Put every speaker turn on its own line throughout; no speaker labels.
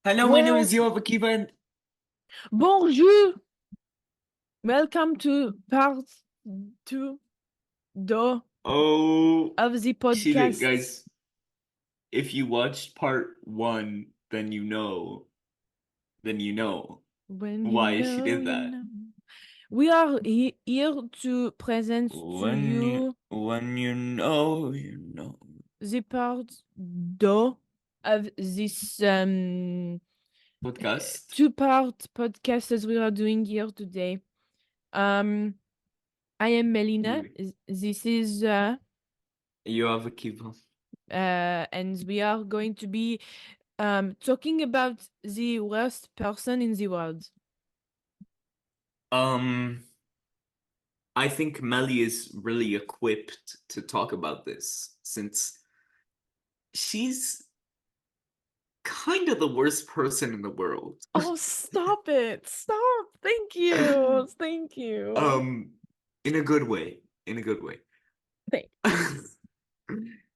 Hello, my name is
Well,
Yoav, akiva, and
bonjour. Welcome to part two do
oh
of the
shit,
podcast.
guys. If you watched part one, then you know
When you
why she
know,
did
you
that.
know. We are here to present to you
When you know, you know.
the part do of this
Podcast.
two-part podcast as we are doing here today. Um, I am Melina.
Oui.
This is
Yoav, akiva.
and we are going to be talking about the worst person in the world.
Um, I think Meli is really equipped to talk about this since she's kind of the worst person in the world.
Oh, stop it. Stop. Thank you. Thank you.
Um, in a good way. In a good way.
Thanks.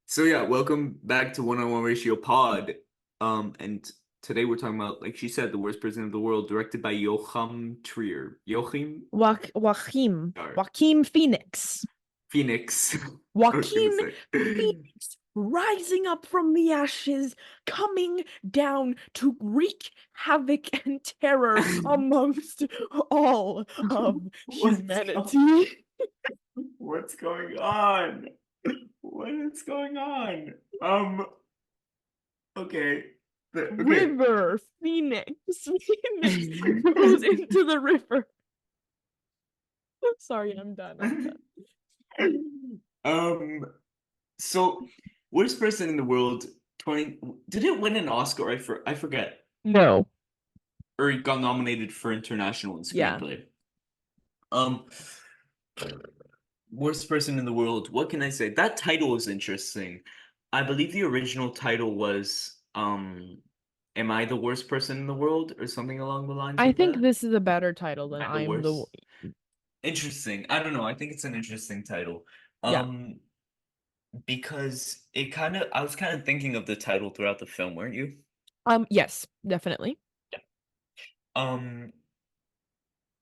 So yeah, welcome back to One-on-One Ratio Pod. And today we're talking about, like she said, the worst person in the world, directed by Joachim Trier. Joachim?
Joaquin.
Sorry.
Joaquin Phoenix.
Phoenix. I was gonna
Joaquin
say.
Phoenix rising up from the ashes, coming down to wreak havoc and terror amongst all of
What's go
humanity.
what's going on? What is going on? Okay. Okay.
River Phoenix. Phoenix goes into the river. Sorry, I'm done. I'm done.
Um, so worst person in the world, 20 did it win an Oscar? I forget.
No.
Or it got nominated for international and
Yeah.
screenplay. Um, worst person in the world. What can I say? That title is interesting. I believe the original title was Am I the worst person in the world? Or something along the lines
I
of
think
that.
this is a better title than
Am I the
I'm the.
worst? Interesting. I don't know. I think it's an interesting title.
Yeah.
Um, because it kind of I was kind of thinking of the title throughout the film, weren't you?
Yes, definitely.
Yeah. Um,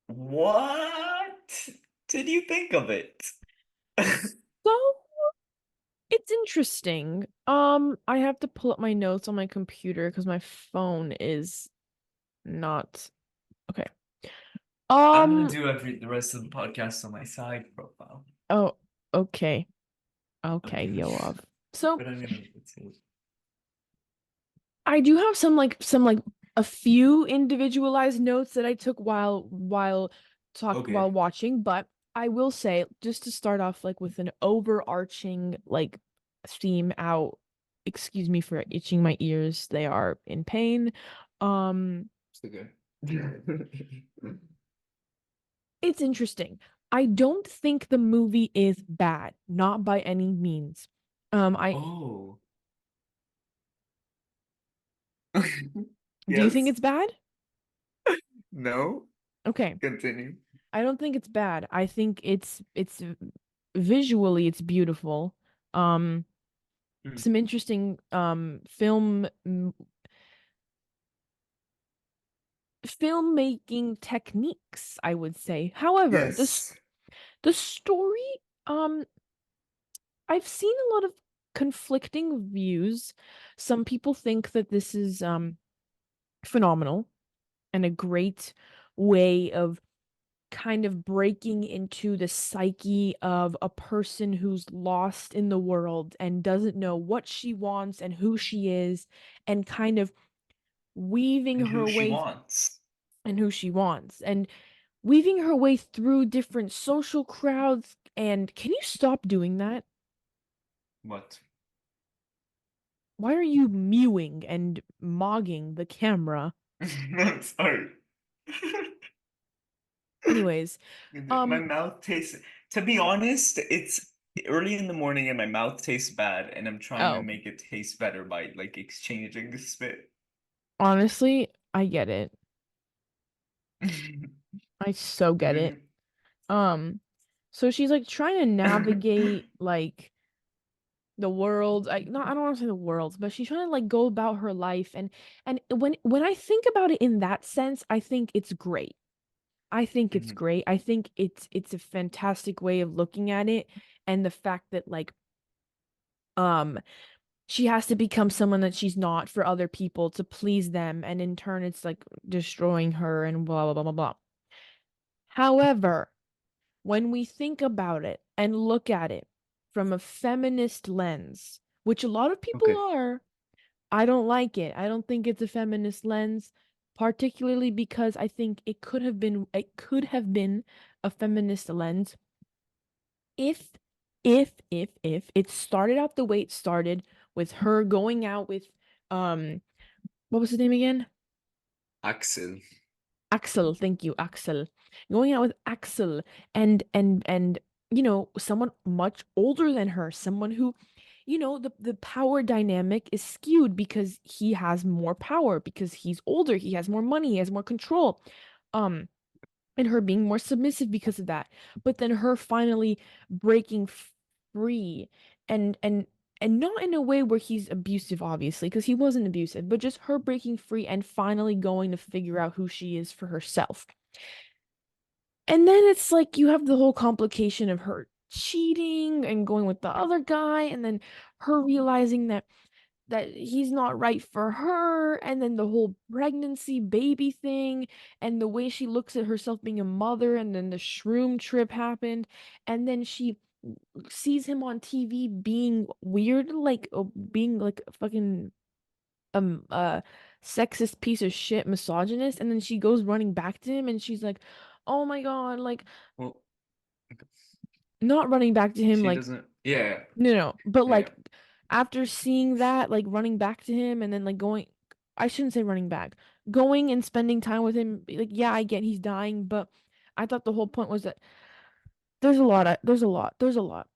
what did you think of it?
So it's interesting. I have to pull up my notes on my computer because my phone is not okay.
I'm gonna
Um,
do the rest of the podcast on my side profile.
oh, okay. Okay,
Okay.
Yoav. So
But I'm gonna let's see.
I do have some a few individualized notes that I took while
Okay.
watching, but I will say just to start off like with an overarching like theme out. Excuse me for itching my ears. They are in pain. Um,
It's okay.
it's interesting. I don't think the movie is bad, not by any means. I
Oh.
Do you think
Yes.
it's bad?
No.
Okay.
Continue.
I don't think it's bad. I think it's visually it's beautiful. Um
Hmm.
some interesting filmmaking techniques, I would say. However,
Yes.
the story um I've seen a lot of conflicting views. Some people think that this is phenomenal and a great way of kind of breaking into the psyche of a person who's lost in the world and doesn't know what she wants and who she is and kind of weaving
And who
her
she
way
wants.
and who she wants and weaving her way through different social crowds. And can you stop doing that?
What?
Why are you mewing and mogging the camera?
I'm sorry.
Anyways,
My
um
mouth tastes, to be honest, it's early in the morning and my mouth tastes bad, and I'm trying to
oh,
make it taste better by like exchanging the spit.
honestly, I get it. I so get it. Um, so she's like trying to navigate like the world. I don't want to say the world, but she's trying to like go about her life, and when I think about it in that sense, I think it's great. I think it's
Hmm.
great. I think it's a fantastic way of looking at it, and the fact that like um she has to become someone that she's not for other people to please them, and in turn it's like destroying her and blah blah blah blah blah. However, when we think about it and look at it from a feminist lens, which a lot of people
Okay.
are, I don't like it. I don't think it's a feminist lens, particularly because I think it could have been a feminist lens if if it started out the way it started with her going out with um what was his name again?
Axel.
Axel, thank you, Axel. Going out with Axel and someone much older than her, someone who, the power dynamic is skewed because he has more power, because he's older, he has more money, he has more control. Um, and her being more submissive because of that. But then her finally breaking free and and and not in a way where he's abusive, obviously, because he wasn't abusive, but just her breaking free and finally going to figure out who she is for herself. And then it's like you have the whole complication of her cheating and going with the other guy, and then her realizing that he's not right for her, and then the whole pregnancy baby thing, and the way she looks at herself being a mother, and then the shroom trip happened, and then she sees him on TV being weird, like being like a fucking um uh sexist piece of shit misogynist, and then she goes running back to him and she's like, oh my god, like
Well,
not running back to him
she
like
doesn't. Yeah.
no, but
Yeah. Yeah.
like after seeing that, like running back to him and then like going, I shouldn't say running back, going and spending time with him. Like, yeah, I get he's dying, but I thought the whole point was that there's a lot.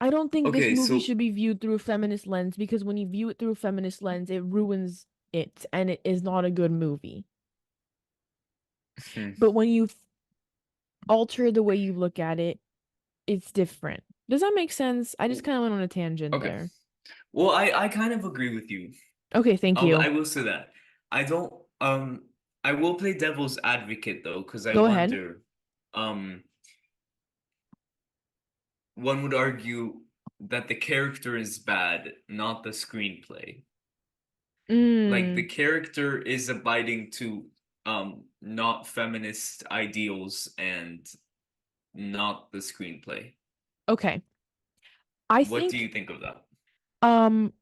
I don't think this
Okay.
movie
So.
should be viewed through a feminist lens because when you view it through a feminist lens, it ruins it and it is not a good movie.
Hmm.
But when you alter the way you look at it, it's different. Does that make sense? I just kind of went on a tangent
Okay.
there.
Well, I kind of agree with you.
Okay, thank you.
I will say that. I don't I will play devil's advocate though, because I
Go ahead.
wonder, um one would argue that the character is bad, not the screenplay. Like the
Mm,
character is abiding to not feminist ideals and not the screenplay.
okay. I
What do
think
you think of that?
um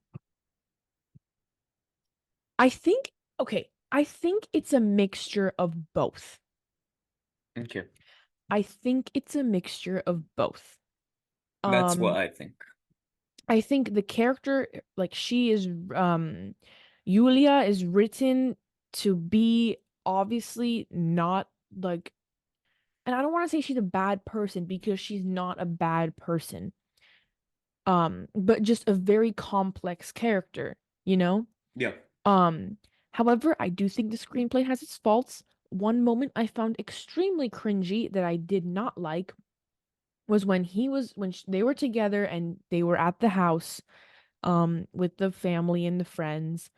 I think okay, I think it's a mixture of both.
Okay.
I think it's a mixture of both.
That's what
Um
I think.
I think the character like she is Yulia is written to be obviously not like, and I don't want to say she's a bad person because she's not a bad person. But just a very complex character, you know?
Yeah.
Um, However, I do think the screenplay has its faults. One moment I found extremely cringy that I did not like was they were together and they were at the house with the family and the friends,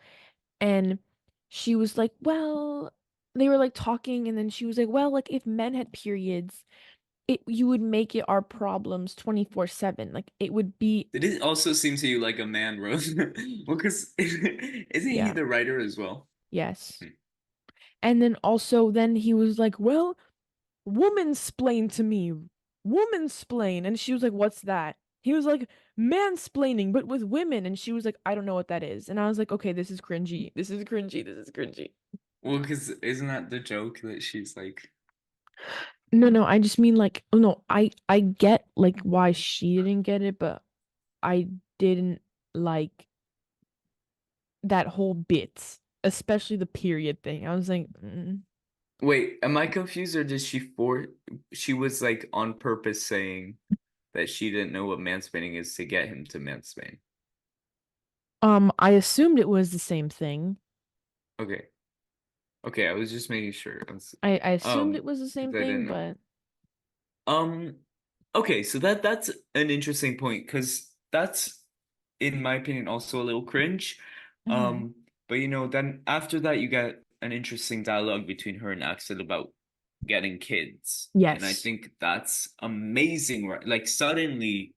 and she was like, "Well," they were like talking, and then she was like, "Well, like if men had periods, it you would make it our problems 24/7. Like it would be."
Did it also seem to you like a man wrote? Well, because isn't he
Yeah,
the writer as well?
yes.
Hmm.
And then also then he was like, "Well, woman-splain to me. Woman-splain." And she was like, "What's that?" He was like, "Mansplaining, but with women." And she was like, "I don't know what that is." And I was like, "Okay, this is cringy. This is cringy. This is cringy."
Well, because isn't that the joke that she's like,
No, no, I just mean like, oh no, I get like why she didn't get it, but I didn't like that whole bit, especially the period thing. I was like,
wait, am I confused or did she was like on purpose saying that she didn't know what mansplaining is to get him to mansplain?
I assumed it was the same thing.
Okay. Okay, I was just making sure.
I assumed it was the
Because
same
I
thing,
didn't know.
but
Um, okay, so that's an interesting point because that's in my opinion, also a little cringe.
Mhm.
But then after that, you get an interesting dialogue between her and Axel about getting kids, and I
Yes.
think that's amazing. Right, like suddenly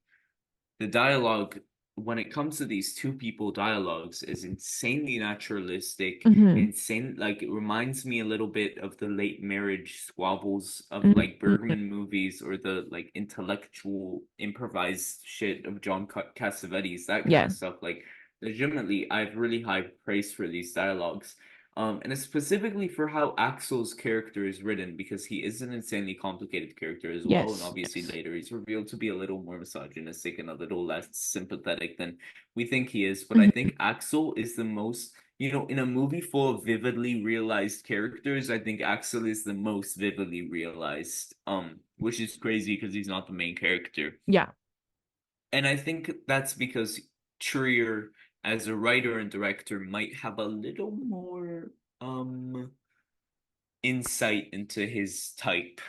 the dialogue when it comes to these two people dialogues is insanely naturalistic,
Mhm.
insane. Like it reminds me a little bit of the late marriage squabbles of like
Mhm.
Bergman movies, or the like intellectual improvised shit of John Cassavetes, that kind
Yeah.
of stuff. Like legitimately I have really high praise for these dialogues. And it's specifically for how Axel's character is written, because he is an insanely complicated character as well, and
Yes.
obviously
Yes.
later he's revealed to be a little more misogynistic and a little less sympathetic than we think he is. But I
Mhm.
think Axel is the most, in a movie full of vividly realized characters, I think Axel is the most vividly realized, which is crazy because he's not the main character.
Yeah.
And I think that's because Trier, as a writer and director, might have a little more insight into his type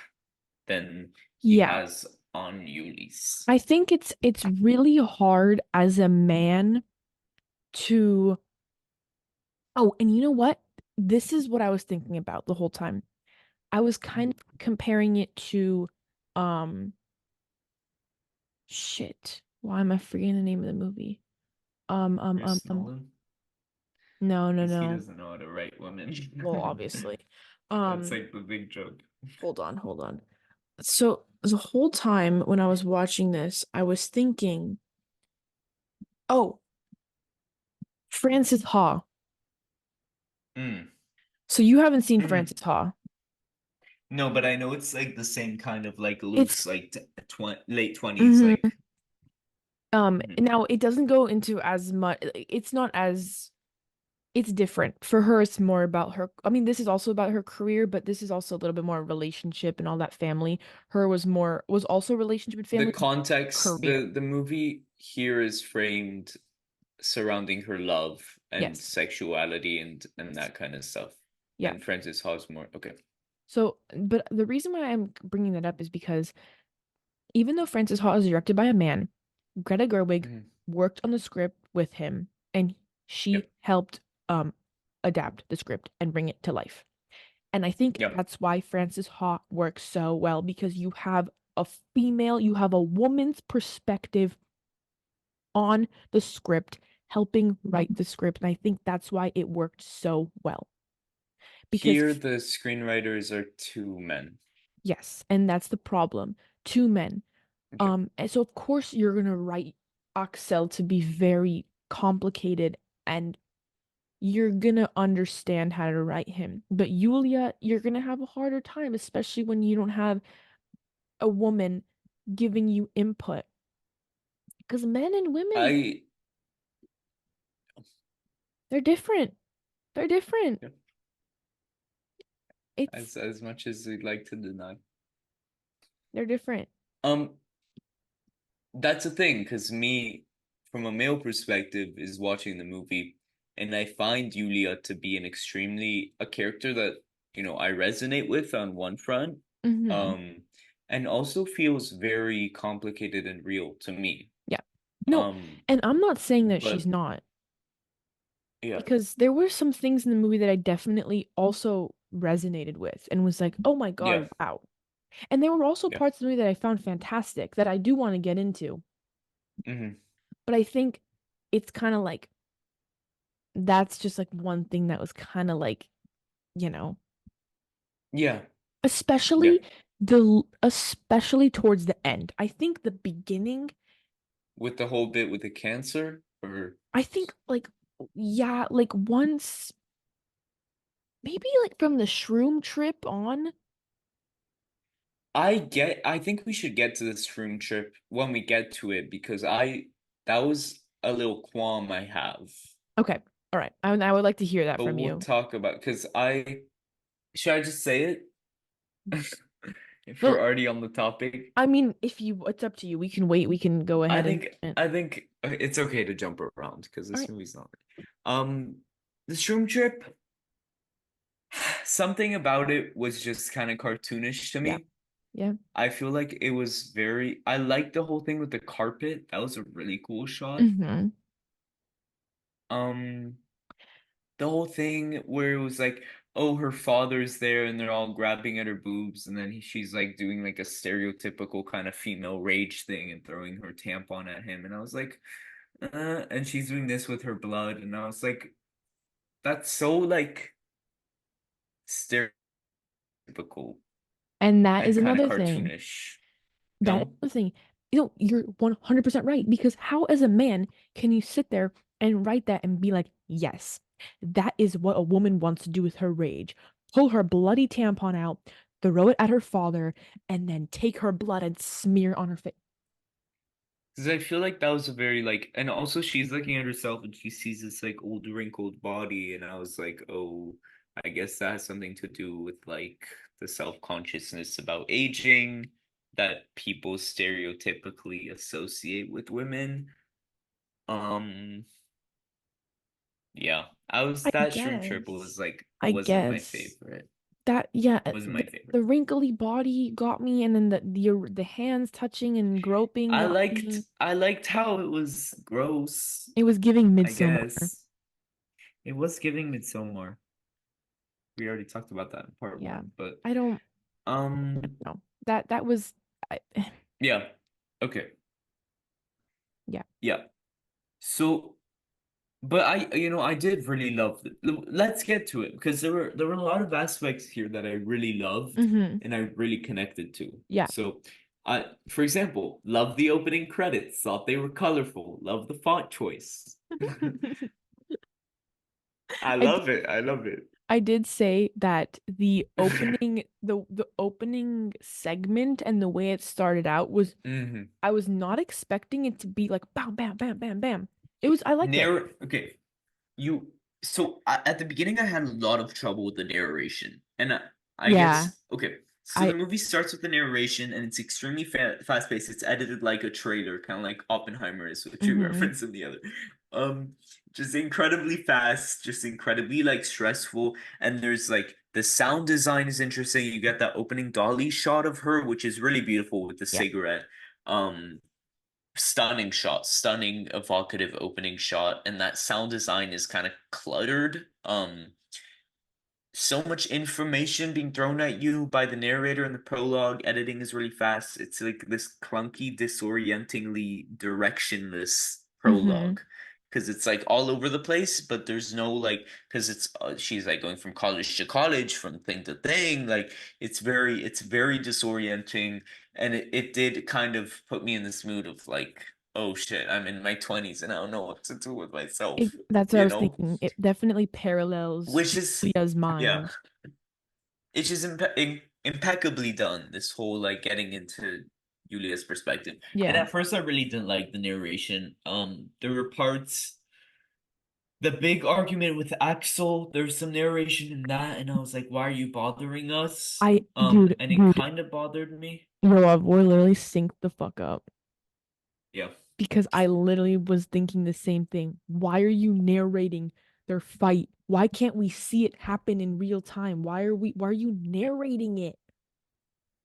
than he
Yeah.
has on Yuli's.
I think it's really hard as a man to Oh, and you know what? This is what I was thinking about the whole time. I was kind
Mhm.
of comparing it to um shit. Why am I forgetting the name of the movie? Um um um
Chris
um
Nolan,
no, no,
because he
no.
doesn't know how to write women.
Well, obviously.
That's
Um
like the big joke.
hold on, hold on. So the whole time when I was watching this, I was thinking, oh, Francis Ha.
Mm.
So you haven't seen
Mhm.
Francis Ha.
No, but I know it's like the same kind of like
It's
Luke's like late 20s,
mhm.
like. Mhm.
Now it doesn't go into as much, it's not as it's different. For her, it's more about her. I mean, this is also about her career, but this is also a little bit more relationship and all that family. Her was also relationship and
The
family,
context,
career.
the movie here is framed surrounding her love and
Yes.
sexuality and
Yes.
that kind of stuff.
Yeah.
And Francis Ha's more okay.
So, but the reason why I'm bringing that up is because even though Francis Ha is directed by a man, Greta Gerwig
Mhm.
worked on the script with him, and she
Yep.
helped adapt the script and bring it to life. And I think
Yep.
that's why Frances Ha works so well, because you have a woman's perspective on the script, helping write the script. And I think that's why it worked so well. Because,
Here the screenwriters are two men.
yes, and that's the problem. Two men.
Okay.
And so of course you're gonna write Axel to be very complicated, and you're gonna understand how to write him. But Yulia, you're gonna have a harder time, especially when you don't have a woman giving you input. Because men and women,
I
they're different. They're different.
yeah,
It's
as much as we'd like to deny.
they're different.
Um, that's a thing, because me, from a male perspective, is watching the movie, and I find Yulia to be a character that, I resonate with on one front,
Hmm.
um, and also feels very complicated and real to me.
Yeah. No,
Um,
and I'm not saying that she's
but
not,
yeah,
because there were some things in the movie that I definitely also resonated with and was like, oh my
yeah,
God, wow. And there were also
yeah.
parts of the movie that I found fantastic that I do want to get into.
Hmm.
But I think it's kind of like that's just like one thing that was kind of like, you know,
Yeah, yeah.
especially especially towards the end. I think the beginning,
With the whole bit with the cancer, or
I think like yeah, like once maybe like from the shroom trip on.
I think we should get to this room trip when we get to it, because that was a little qualm I have.
Okay. All right. I would like to hear that
But
from
we'll
you.
talk about, because should I just say it? If we're
Well,
already on the topic.
I mean, if you it's up to you. We can wait. We can go
I
ahead and
think I think it's okay to jump around because
all
this
right.
movie's not. This room trip, something about it was just kind of cartoonish to
Yeah.
me.
Yeah.
I feel like it was I liked the whole thing with the carpet. That was a really cool shot.
Mm-hmm.
the whole thing where it was like, oh, her father's there and they're all grabbing at her boobs, and then she's like doing like a stereotypical kind of female rage thing and throwing her tampon at him, and I was like, and she's doing this with her blood, and I was like, that's so like stereotypical
And that
and
is
kind of
another thing.
cartoonish.
That is
No?
another thing. You know, you're 100% right because how as a man can you sit there and write that and be like, "Yes, that is what a woman wants to do with her rage. Pull her bloody tampon out, throw it at her father, and then take her blood and smear on her face."
Because I feel like that was a very like, and also she's looking at herself and she sees this like old wrinkled body, and I was like, oh, I guess that has something to do with like the self-consciousness about aging that people stereotypically associate with women. Um, yeah, I was
I
that shroom trip was
guess.
like
I
wasn't my
guess
favorite.
that yeah,
Wasn't
the,
my favorite.
the wrinkly body got me, and then the hands touching and groping got me.
I liked how it was gross,
It was giving
I
Midsummer.
guess. It was giving Midsommar. We already talked about that in part
Yeah,
one, but
I don't
um
know. That was I,
yeah. Okay.
yeah.
Yeah. So but I did really love it. Let's get to it because there were a lot of aspects here that I really loved
Hmm.
and I really connected to.
Yeah.
So I for example, love the opening credits, thought they were colorful, love the font choice. I
I
love it. I love it.
I did say that the opening segment and the way it started out was
hmm
I was not expecting it to be like bam bam bam bam bam. It was I liked it.
Okay. You at the beginning I had a lot of trouble with the narration, and I
Yeah.
guess okay. So the
I
movie starts with the narration, and it's extremely fast paced. It's edited like a trailer, kind of like Oppenheimer is, which you
hmm
reference in the other. Um, just incredibly fast, just incredibly like stressful, and there's like the sound design is interesting. You get that opening dolly shot of her, which is really beautiful with the
yeah.
cigarette. Um, Stunning shot, stunning evocative opening shot, and that sound design is kind of cluttered. So much information being thrown at you by the narrator in the prologue. Editing is really fast. It's like this clunky, disorientingly directionless
hmm
prologue because it's like all over the place, but there's no like because it's she's like going from college to college, from thing to thing. Like it's very disorienting, and it did kind of put me in this mood of like, oh shit, I'm in my 20s and I don't know what to do with myself,
That's what I
you
was
know?
thinking. It definitely parallels
Which is
Julia's
yeah.
mind.
It's just impeccably done, this whole like getting into Julia's perspective. And
Yeah.
at first I really didn't like the narration. There were parts, the big argument with Axel, there's some narration in that, and I was like, why are you bothering us? And it
Dude,
kind of bothered me.
Yoav, we're literally synced the fuck up.
Yeah.
Because I literally was thinking the same thing. Why are you narrating their fight? Why can't we see it happen in real time? Why are you narrating it?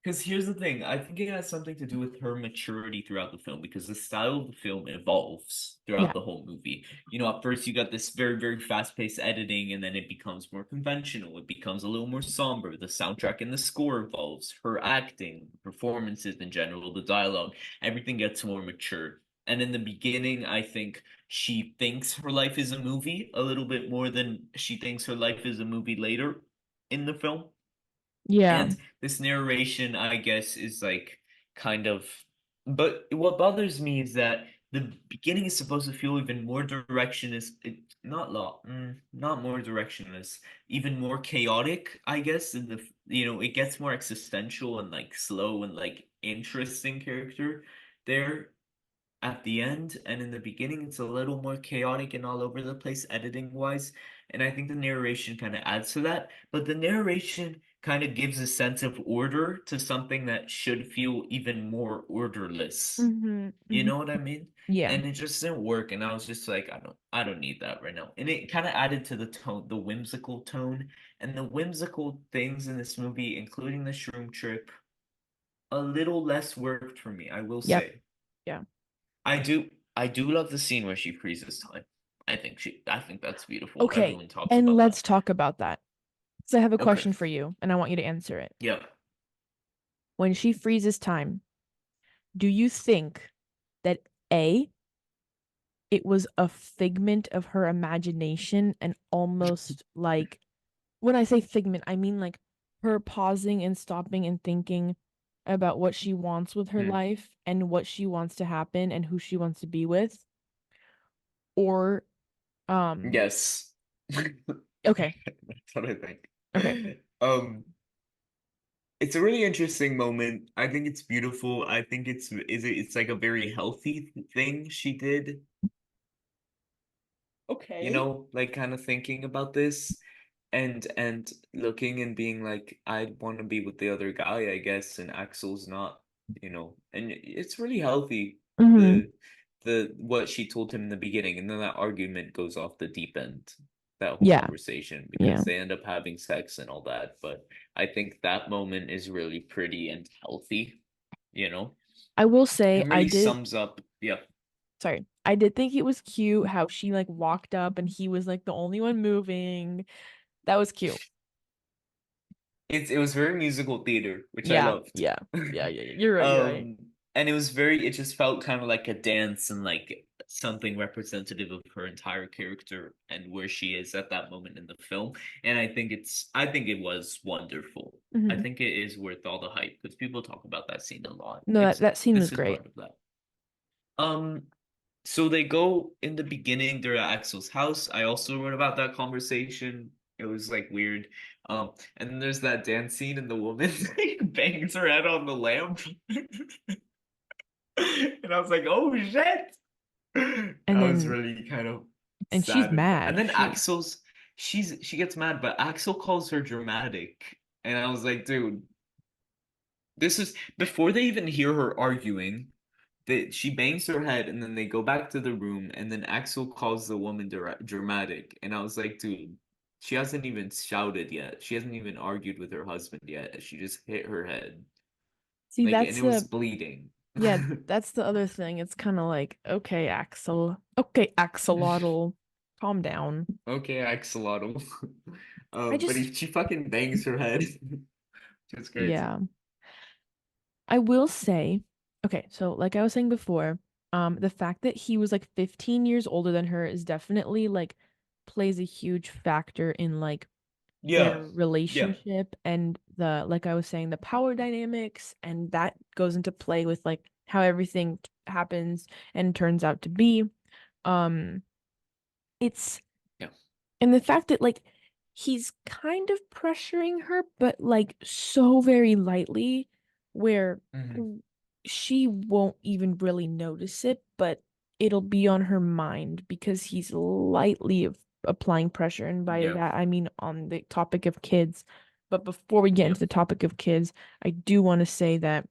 Because here's the thing, I think it has something to do with her maturity throughout the film because the style of the film evolves
Yeah.
throughout the whole movie. At first you got this very, very fast-paced editing, and then it becomes more conventional. It becomes a little more somber. The soundtrack and the score evolves. Her acting, performances in general, the dialogue, everything gets more mature. And in the beginning, I think she thinks her life is a movie a little bit more than she thinks her life is a movie later in the film.
Yeah.
And this narration, I guess, is like kind of. But what bothers me is that the beginning is supposed to feel even more directionless. Not more directionless, even more chaotic, I guess. In it gets more existential and like slow and like interesting character there at the end, and in the beginning it's a little more chaotic and all over the place editing wise, and I think the narration kind of adds to that, but the narration kind of gives a sense of order to something that should feel even more orderless.
hmm
You
hmm
know what I mean?
Yeah.
And it just didn't work, and I was just like, I don't need that right now. And it kind of added to the tone, the whimsical tone, and the whimsical things in this movie, including the shroom trip, a little less worked for me, I will
Yep.
say.
Yeah.
I do love the scene where she freezes time. I think that's beautiful.
Okay,
Everyone talks
and
about
let's
that.
talk about that. So I have a
Okay.
question for you, and I want you to answer it.
Yeah.
When she freezes time, do you think that A, it was a figment of her imagination and almost like when I say figment, I mean like her pausing and stopping and thinking about what she wants with her
Hmm.
life and what she wants to happen and who she wants to be with? Or um
Yes.
okay,
That's what I
okay.
think. It's a really interesting moment. I think it's beautiful. I think it's like a very healthy thing she did,
Okay.
like kind of thinking about this and looking and being like, I want to be with the other guy, I guess, and Axel's not, and it's really healthy,
Mm-hmm.
the what she told him in the beginning, and then that argument goes off the deep end, that whole
Yeah,
conversation,
yeah.
because they end up having sex and all that. But I think that moment is really pretty and healthy, you know,
I will say
and
I
really
did
sums up, yeah.
sorry. I did think it was cute how she like walked up and he was like the only one moving. That was cute.
It was very musical theater, which I
Yeah,
loved.
yeah. Yeah. You're right, you're right.
And it just felt kind of like a dance and like something representative of her entire character and where she is at that moment in the film. And I think it was wonderful. I
Hmm.
think it is worth all the hype because people talk about that scene a lot.
No, that scene was
This is
great.
part of that. Um, so they go in the beginning, they're at Axel's house. I also wrote about that conversation. It was like weird. And then there's that dance scene and the woman bangs her head on the lamp. And I was like, oh shit.
And
I was
then
really kind of
and she's
saddened. And
mad.
then she gets mad, but Axel calls her dramatic. And I was like, dude, this is before they even hear her arguing. She bangs her head and then they go back to the room and then Axel calls the woman dramatic and I was like, dude, she hasn't even shouted yet. She hasn't even argued with her husband yet. She just hit her head.
See,
Like, and
that's
it was
a
bleeding.
yeah, that's the other thing. It's kind of like, okay, Axel. Okay, Axolotl, calm down.
Okay, Axolotl.
I
But
just
she fucking bangs her head. Just crazy.
yeah. I will say, okay, so like I was saying before, the fact that he was like 15 years older than her is definitely like plays a huge factor in like their
Yeah. Yeah.
relationship and the like I was saying, the power dynamics, and that goes into play with like how everything happens and turns out to be. Um, it's
Yeah.
and the fact that like he's kind of pressuring her, but like so very lightly, where
Hmm.
she won't even really notice it, but it'll be on her mind because he's lightly applying pressure. And by
Yeah.
that, I mean on the topic of kids. But before we get
Yeah.
into the topic of kids, I do want to say that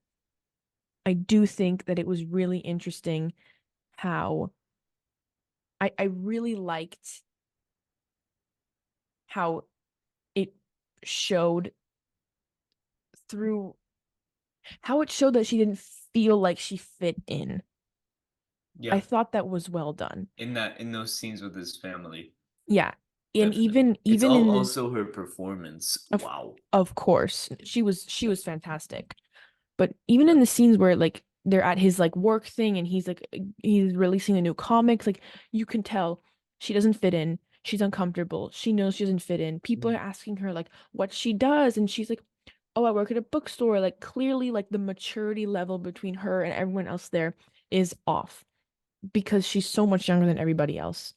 I do think that it was really interesting how I really liked how it showed through how it showed that she didn't feel like she fit in. I
Yeah.
thought that was well done.
In those scenes with his family.
Yeah. And
Definitely. It's
even in the
also her performance.
of
Wow.
of course, she
Yeah.
was fantastic. But even
Yeah.
in the scenes where like they're at his like work thing and he's releasing a new comics, like you can tell she doesn't fit in. She's uncomfortable. She knows she doesn't fit in. People are
Mhm.
asking her like what she does and she's like, "Oh, I work at a bookstore." Like clearly like the maturity level between her and everyone else there is off because she's so much younger than everybody else.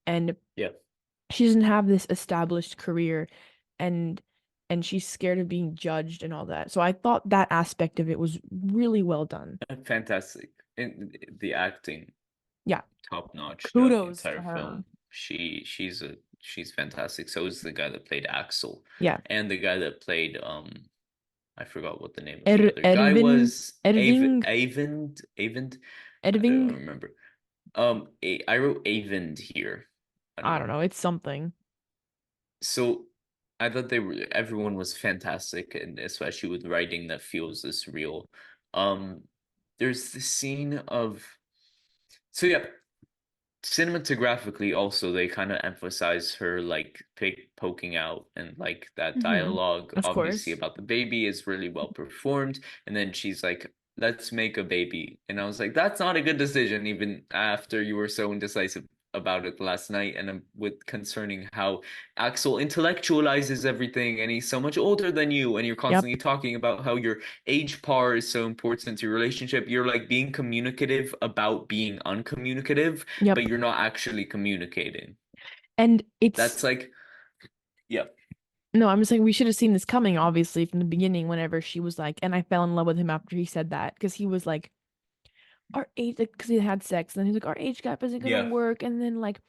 And
Yeah.
she doesn't have this established career and she's scared of being judged and all that. So I thought that aspect of it was really well done.
Fantastic. And the acting,
Yeah,
top notch throughout the
kudos to
entire
her.
film. She's fantastic. So is the guy that played Axel.
Yeah.
And the guy that played I forgot what the name of the other guy
Ervin,
was.
Erving,
Avend. I don't
Erving.
remember. I wrote Avend here. I don't
I don't
know.
know. It's something.
So I thought everyone was fantastic, and especially with writing that feels this real. Um, there's the scene of so yeah. cinematographically also they kind of emphasize her like poking out, and like that
Mm-hmm.
dialogue
Of
obviously
course.
about the baby is really well performed. And then she's like, let's make a baby, and I was like, that's not a good decision even after you were so indecisive about it last night. And with concerning how Axel intellectualizes everything, and he's so much older than you, and you're
Yep.
constantly talking about how your age par is so important to your relationship. You're like being communicative about being uncommunicative, but
Yep.
you're not actually communicating.
And it's
That's like, yeah,
no, I'm just saying we should have seen this coming, obviously, from the beginning, whenever she was like, and I fell in love with him after he said that, because he was like, our age, like, because he had sex, and then he's like, our age gap isn't gonna
yeah.
work, and then like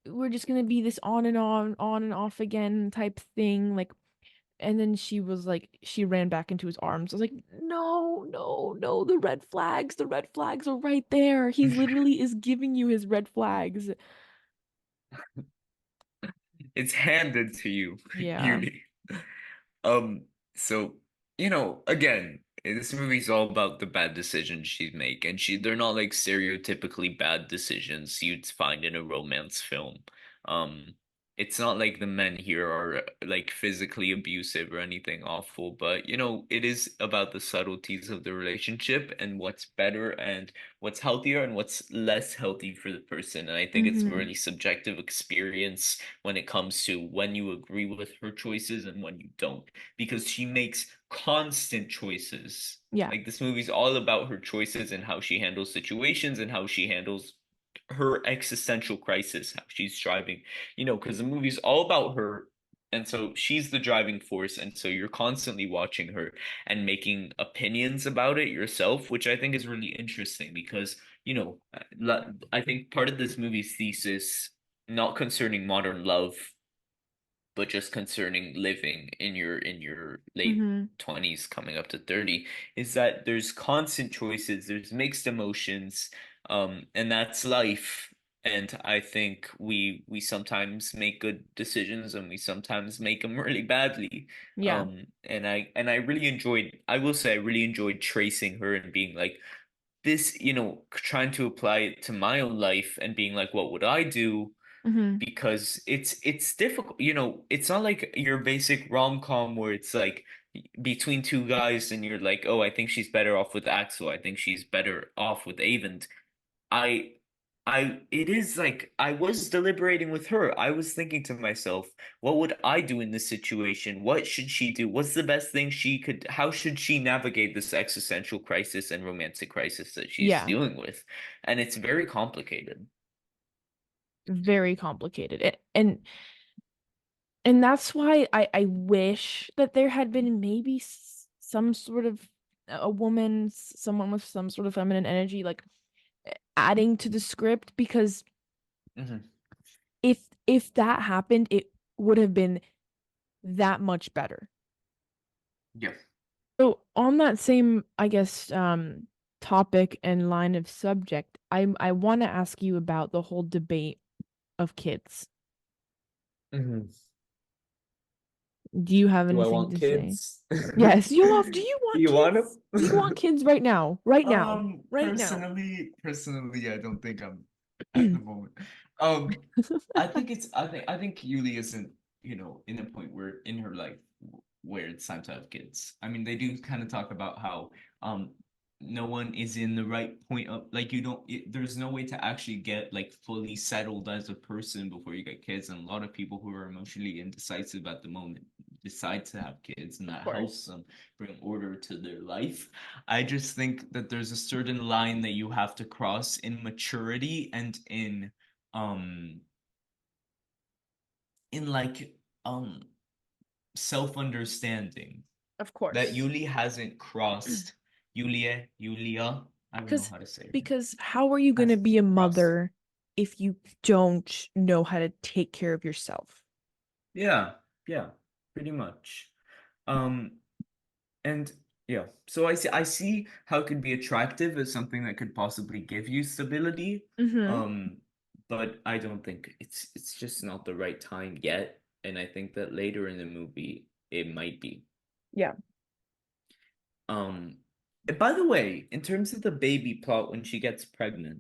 we're just gonna be this on and off again type thing, like, and then she was like, she ran back into his arms. I was like, no, no, no, the red flags are right there. He's literally is giving you his red flags.
It's handed to you,
Yeah.
Yuli. Um, so, again, this movie's all about the bad decisions she make, and they're not like stereotypically bad decisions you'd find in a romance film. Um, it's not like the men here are like physically abusive or anything awful, but it is about the subtleties of the relationship and what's better and what's healthier and what's less healthy for the person. And I think it's a
Mm-hmm.
really subjective experience when it comes to when you agree with her choices and when you don't, because she makes constant choices.
Yeah.
Like this movie's all about her choices and how she handles situations and how she handles her existential crisis, how she's striving, because the movie's all about her. And so she's the driving force. And so you're constantly watching her and making opinions about it yourself, which I think is really interesting because, I think part of this movie's thesis, not concerning modern love, but just concerning living in your late
Mm-hmm.
20s coming up to 30, is that there's constant choices, there's mixed emotions, and that's life. And I think we sometimes make good decisions and we sometimes make them really badly.
Yeah.
And I really enjoyed, I will say I really enjoyed tracing her and being like, this, trying to apply it to my own life and being like, what would I do?
Mm-hmm.
Because it's difficult. It's not like your basic rom-com where it's like between two guys and you're like, oh, I think she's better off with Axel, I think she's better off with Avent. I it is like I was deliberating with her. I was thinking to myself, what would I do in this situation? What should she do? What's the best thing she could, how should she navigate this existential crisis and romantic crisis that she's
Yeah.
dealing with? And it's very complicated.
Very complicated. And that's why I wish that there had been maybe some sort of a woman, someone with some sort of feminine energy, like adding to the script, because
Mhm.
if that happened, it would have been that much better.
Yeah.
So on that same, I guess, topic and line of subject, I want to ask you about the whole debate of kids.
Mhm.
Do you have
Do I
anything
want
to say?
kids?
Yes, Yoav, do you
Do
want
you want
kids? Do you want
them?
kids right now? Right now. Right now.
Personally, I don't think I'm at the moment. Um, I think Yuli isn't, in a point where in her life where it's time to have kids. I mean, they do kind of talk about how um no one is in the right point of like you don't there's no way to actually get like fully settled as a person before you get kids, and a lot of people who are emotionally indecisive at the moment decide to have kids, and
Of
that helps
course.
them bring order to their life. I just think that there's a certain line that you have to cross in maturity and um in like self-understanding
Of
that
course.
Yuli hasn't crossed. Yulia, I don't know
Because
how to say her name.
because how are you going to
Hasn't
be a
crossed.
mother if you don't know how to take care of yourself?
Yeah, yeah, pretty much. Um, and yeah, so I see how it could be attractive as something that could possibly give you stability.
Mm-hmm.
Um, but I don't think it's just not the right time yet. And I think that later in the movie it might be.
Yeah.
Um, and by the way, in terms of the baby plot when she gets pregnant,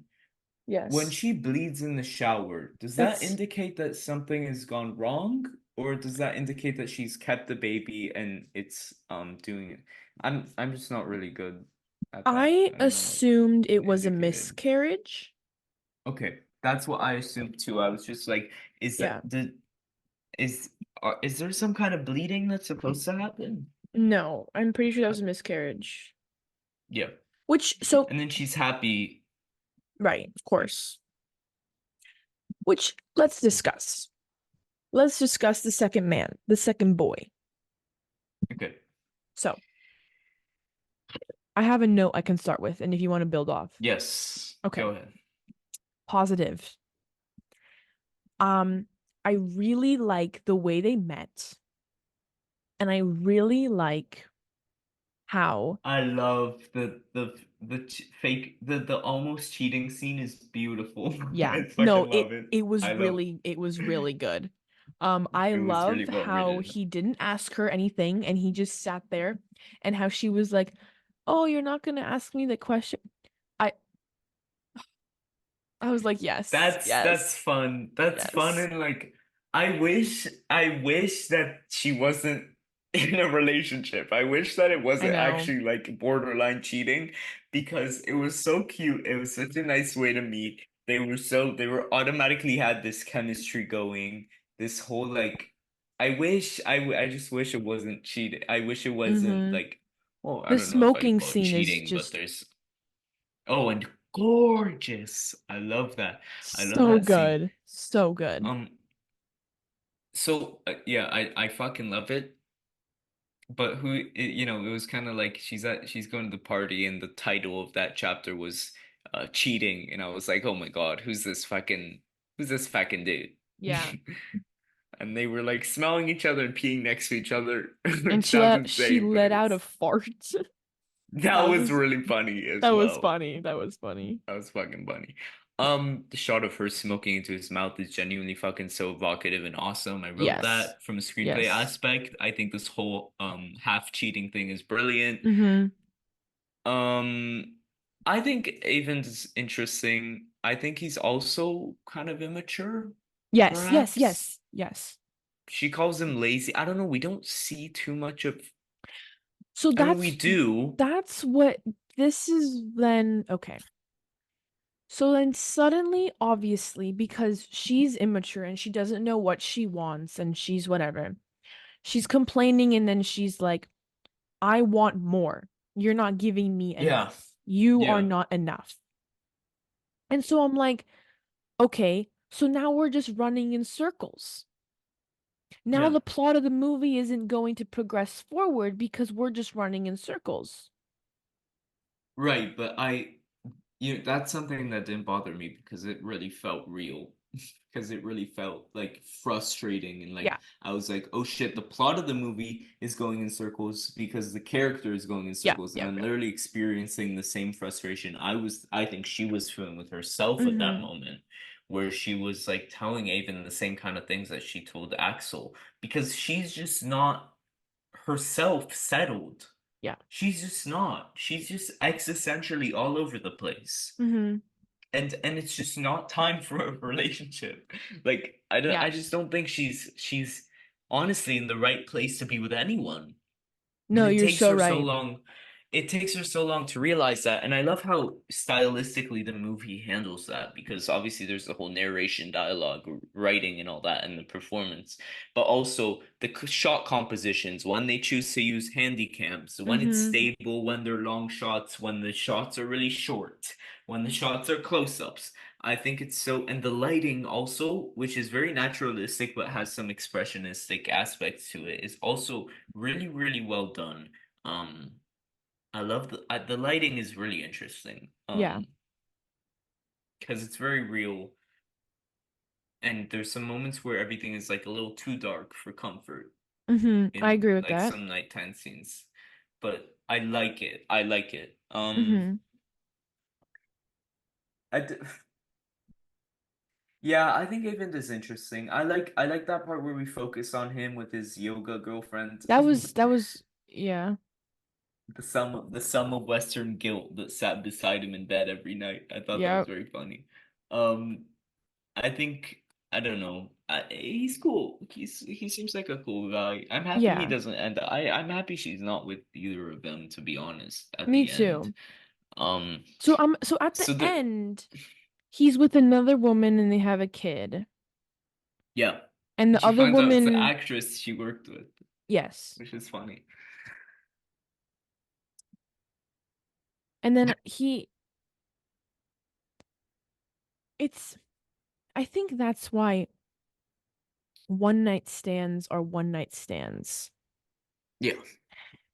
when
Yes.
she bleeds in the shower, does that
That's
indicate that something has gone wrong? Or does that indicate that she's kept the baby and it's doing it? I'm just not really good at that.
I
I don't know what
assumed it
an
was a
indicator.
miscarriage.
Okay, that's what I assumed too. I was just like, is
Yeah.
that the is is there some kind of bleeding that's supposed to happen?
No, I'm pretty sure that
Uh,
was a miscarriage.
yeah.
Which, so,
And then she's happy.
right, of course. Which, let's discuss. Let's discuss the second man, the second boy.
Okay.
So, I have a note I can start with, and if you want to build off.
Yes.
Okay,
Go ahead.
positive. Um, I really like the way they met, and I really like how,
I love fake the almost cheating scene is beautiful.
yeah,
I
no,
fucking love it. I love
it was really good. I
it was really
love
well
how
written.
he didn't ask her anything and he just sat there and how she was like, "Oh, you're not gonna ask me the question." I I was like, "Yes,
That's
yes,
fun. That's fun
yes."
and like I wish that she wasn't in a relationship. I wish that it
I
wasn't
know.
actually like borderline cheating because it was so cute. It was such a nice way to meet. They were automatically had this chemistry going. This whole like I just wish it wasn't cheating. I wish it wasn't
Mm-hmm.
like well, I
The
don't know if I could
smoking
call it
scene is
cheating, but
just
there's oh, and gorgeous. I love that. I love
so
that scene.
good. So good.
Um, so yeah, I fucking love it. But it was kind of like she's going to the party, and the title of that chapter was cheating, and I was like, oh my God, who's this fucking dude?
Yeah.
And they were like smelling each other and peeing next to each other,
And
which sounds
she
insane, but
let out a fart.
that
That
was
was
really funny
that
as
was
well.
funny. That was funny.
That was fucking funny. The shot of her smoking into his mouth is genuinely fucking so evocative and awesome. I wrote
Yes.
that from a screenplay
Yes.
aspect. I think this whole half cheating thing is brilliant.
Mm-hmm.
Um, I think Avon's interesting. I think he's also kind of immature,
Yes, yes,
perhaps.
yes, yes.
She calls him lazy. I don't know. We don't see too much of,
So
I mean, we do.
that's what this is then okay. So then suddenly, obviously, because she's immature and she doesn't know what she wants and she's whatever, she's complaining and then she's like, I want more. You're not giving me
Yeah.
enough. You are
Yeah.
not enough. And so I'm like, okay, so now we're just running in circles. Now
Yeah.
the plot of the movie isn't going to progress forward because we're just running in circles.
Right, but that's something that didn't bother me because it really felt real. Because it really felt like frustrating and like
Yeah,
I was like, oh shit, the plot of the movie is going in circles because the character is going in
yeah,
circles and
yeah,
I'm
yeah.
literally experiencing the same frustration I think she was feeling with herself at that
Mm-hmm.
moment, where she was like telling Avon the same kind of things that she told Axel because she's just not herself settled.
Yeah.
She's just not. She's just existentially all over the place.
Mm-hmm.
And it's just not time for a relationship. Like
Yeah.
I just don't think she's honestly in the right place to be with anyone. And
No, you're so right.
it takes her so long to realize that. And I love how stylistically the movie handles that because obviously there's the whole narration, dialogue, writing, and all that, and the performance, but also the shot compositions, when they choose to use handy cams, when it's
Mm-hmm.
stable, when they're long shots, when the shots are really short, when the shots are close-ups. I think it's so, and the lighting also, which is very naturalistic but has some expressionistic aspects to it, is also really, really well done. Um, I love the lighting is really interesting.
Yeah.
Because it's very real, and there's some moments where everything is like a little too dark for comfort
Mm-hmm. I
in
agree with
like
that.
some nighttime scenes. But I like it. I like it.
Mm-hmm.
I d yeah, I think Avent is interesting. I like that part where we focus on him with his yoga girlfriend.
That was yeah.
The sum of Western guilt that sat beside him in bed every night. I thought that
Yeah.
was very funny. Um, I think I don't know. He's cool. He seems like a cool guy. I'm happy he
Yeah,
doesn't end. I'm happy she's not with either of them, to be honest, at
me
the end.
too.
Um,
So at the
so the
end, he's with another woman and they have a kid.
yeah,
And the
she
other
finds out it's the
woman,
actress she worked with,
yes.
which is funny.
And then it's I think that's why one night stands are one night stands.
Yeah.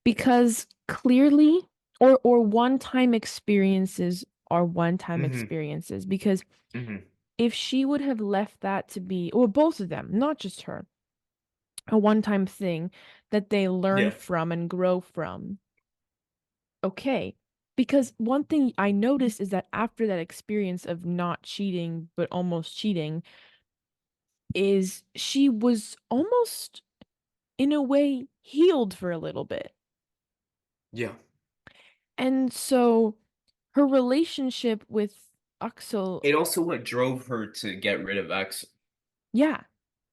Because clearly or one time experiences are one time
Hmm.
experiences because
Hmm.
if she would have left that to be or both of them, not just her, a one time thing that they learn
Yeah.
from and grow from. Okay. Because one thing I noticed is that after that experience of not cheating but almost cheating is she was almost in a way healed for a little bit.
Yeah.
And so her relationship with Axel,
It also what drove her to get rid of X,
yeah,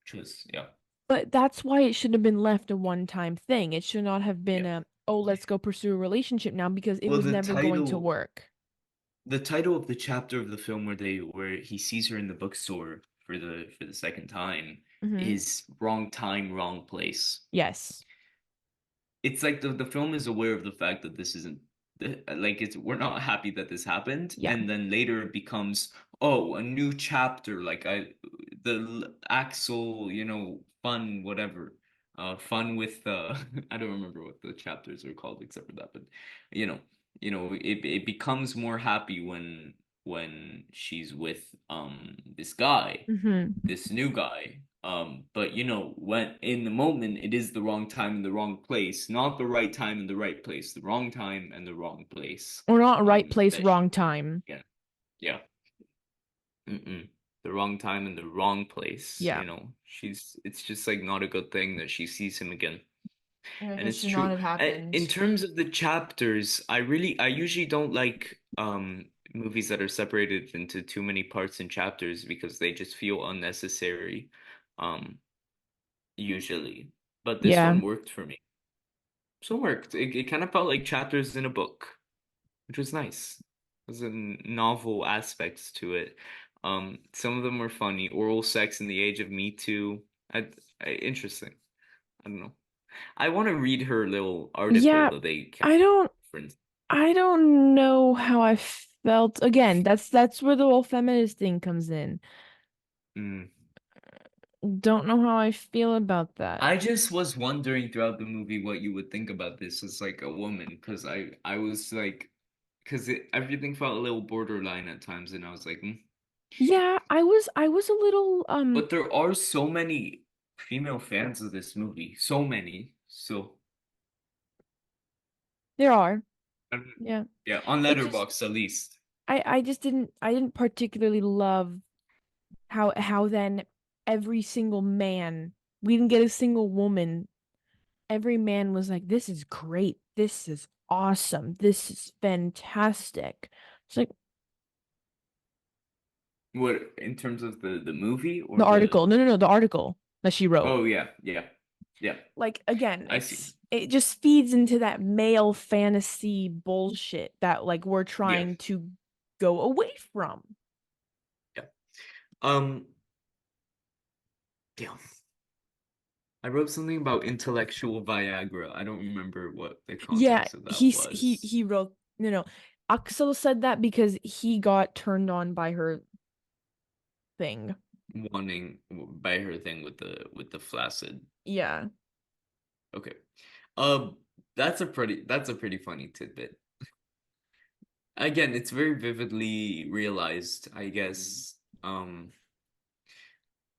which was yeah.
but that's why it should have been left a one-time thing. It should not have been
Yeah.
a, oh, let's go pursue a relationship now because it
Well,
was never going to work.
the title of the chapter of the film where he sees her in the bookstore for the second time
Hmm.
is wrong time, wrong place.
Yes.
It's like the film is aware of the fact that this isn't like it's we're not happy that this happened,
Yeah.
and then later it becomes oh a new chapter like Axel fun whatever fun with I don't remember what the chapters are called except for that, but you know it becomes more happy when she's with this guy,
Hmm.
this new guy. But when in the moment it is the wrong time and the wrong place, not the right time and the right place, the wrong time and the wrong place.
Or not right place,
That she,
wrong time.
yeah, yeah, mm-mm. The wrong time and the wrong place.
Yeah.
It's just like not a good thing that she sees him again.
Yeah,
And
that
it's
should not
true.
have
In
happened.
terms of the chapters, I usually don't like movies that are separated into too many parts and chapters because they just feel unnecessary. Um, Usually. But this
Yeah.
one worked for me. So it worked. It kind of felt like chapters in a book, which was nice. There's a novel aspects to it. Some of them were funny. Oral sex in the age of Me Too. Interesting. I don't know. I want to read her little article
Yeah.
that they kept
I don't
friends.
I don't know how I felt. Again, that's where the whole feminist thing comes in.
Mm.
Don't know how I feel about that.
I just was wondering throughout the movie what you would think about this as like a woman, because I was like, because everything felt a little borderline at times, and I was like,
Yeah, I was a little
But there are so many female fans of this movie, so many. So
there are.
um,
Yeah.
yeah, on
It just
Letterboxd at least.
I didn't particularly love how then every single man, we didn't get a single woman. Every man was like, this is great. This is awesome. This is fantastic. It's like
What in terms of the movie or
the
the?
article. No, no, no, the article that she wrote.
Oh yeah, yeah, yeah.
Like again,
I see.
it just feeds into that male fantasy bullshit that like we're
Yeah,
trying to go away from.
yeah. Um, Damn. I wrote something about intellectual Viagra. I don't remember what the
Yeah,
context of that
he's he
was.
he wrote no no. Axel said that because he got turned on by her thing.
Wanting by her thing with the flaccid.
Yeah.
Okay. That's a pretty funny tidbit. Again, it's very vividly realized, I guess.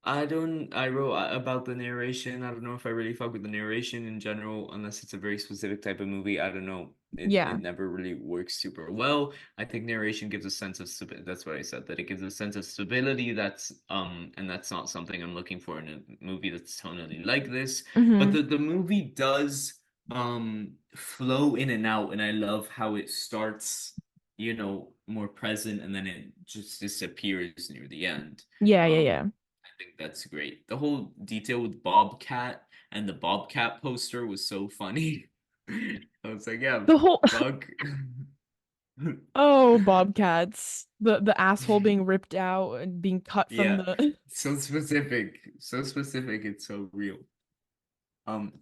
I wrote about the narration. I don't know if I really fuck with the narration in general, unless it's a very specific type of movie. I don't know. It
Yeah.
never really works super well. I think narration gives a sense of stability. That's what I said, that it gives a sense of stability. And that's not something I'm looking for in a movie that's tonally like this. But
Mm-hmm.
the movie does flow in and out, and I love how it starts, more present, and then it just disappears near the end.
Yeah, yeah,
Um,
yeah.
I think that's great. The whole detail with Bobcat and the Bobcat poster was so funny. I was like, yeah,
The whole
bug.
oh, bobcats. The asshole being ripped out and being cut from
Yeah,
the
so specific, so specific. It's so real. Um,